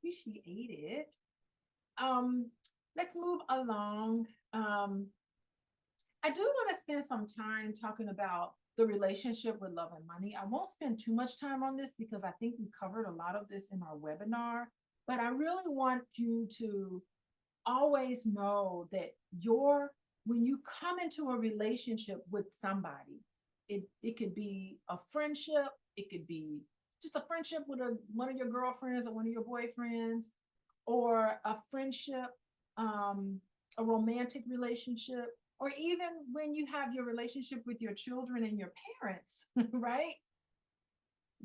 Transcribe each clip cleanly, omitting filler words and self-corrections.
appreciate it. Um, let's move along. I do want to spend some time talking about the relationship with love and money. I won't spend too much time on this because I think we covered a lot of this in our webinar, but I really want you to always know that when you come into a relationship with somebody, it could be a friendship, it could be just a friendship with one of your girlfriends or one of your boyfriends, or a friendship, um, a romantic relationship, or even when you have your relationship with your children and your parents, right?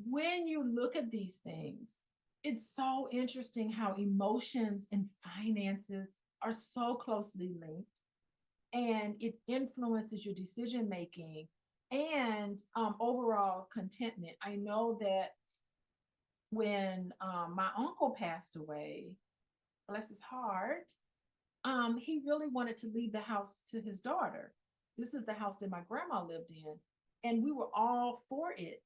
When you look at these things, it's so interesting how emotions and finances are so closely linked, and it influences your decision making and overall contentment. I know that when my uncle passed away, bless his heart, he really wanted to leave the house to his daughter. This is the house that my grandma lived in, and we were all for it.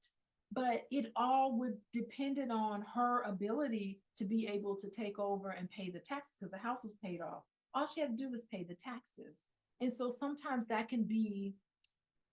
But it all would depended on her ability to be able to take over and pay the taxes because the house was paid off. All she had to do was pay the taxes. And so sometimes that can be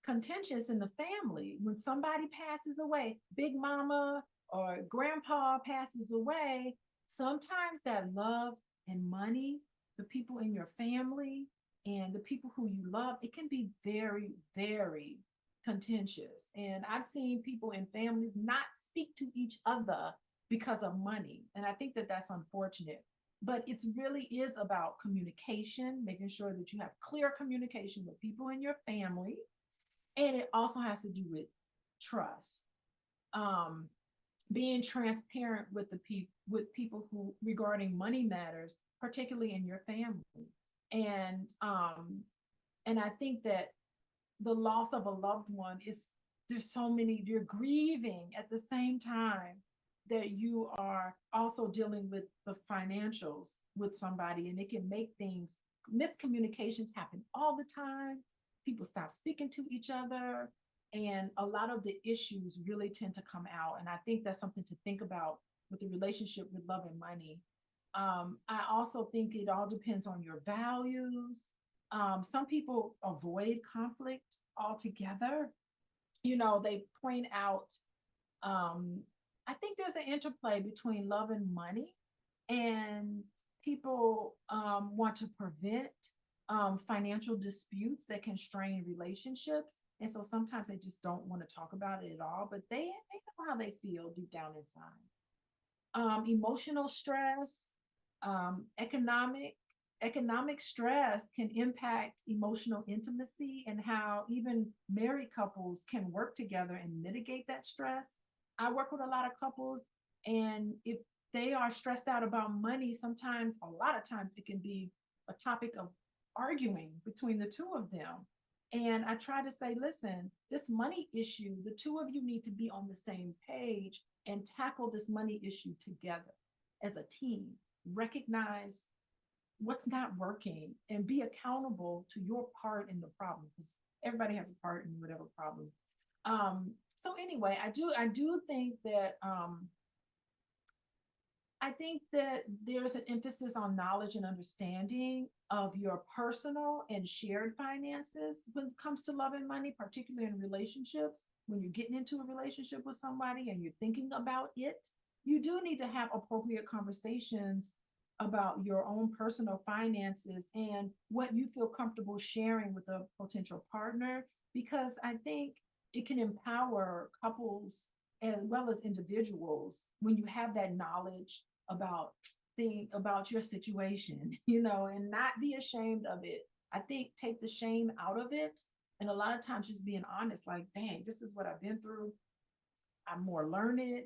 contentious in the family. When somebody passes away, big mama or grandpa passes away, sometimes that love and money, the people in your family and the people who you love, it can be very, very contentious. And I've seen people in families not speak to each other because of money. And I think that that's unfortunate. But it really is about communication, making sure that you have clear communication with people in your family, and it also has to do with trust, um, being transparent with with people who regarding money matters, particularly in your family. And um and I think that the loss of a loved one is, there's so many, you're grieving at the same time that you are also dealing with the financials with somebody, and it can make things, miscommunications happen all the time. People stop speaking to each other, and a lot of the issues really tend to come out. And I think that's something to think about with the relationship with love and money. I also think it all depends on your values. Some people avoid conflict altogether. They point out, um, I think there's an interplay between love and money, and people want to prevent financial disputes that can strain relationships. And so sometimes they just don't want to talk about it at all, but they know how they feel deep down inside. Emotional stress, um, economic economic stress can impact emotional intimacy and how even married couples can work together and mitigate that stress. I work with a lot of couples, and if they are stressed out about money, sometimes, a lot of times, it can be a topic of arguing between the two of them. And I try to say, listen, this money issue, the two of you need to be on the same page and tackle this money issue together as a team. Recognize what's not working and be accountable to your part in the problem, because everybody has a part in whatever problem. So anyway, I do think that I think that there's an emphasis on knowledge and understanding of your personal and shared finances when it comes to love and money, particularly in relationships. When you're getting into a relationship with somebody and you're thinking about it, you do need to have appropriate conversations about your own personal finances and what you feel comfortable sharing with a potential partner, because I think it can empower couples as well as individuals when you have that knowledge about about your situation, and not be ashamed of it. I think take the shame out of it, and a lot of times just being honest, like, dang, this is what I've been through. I'm more learned.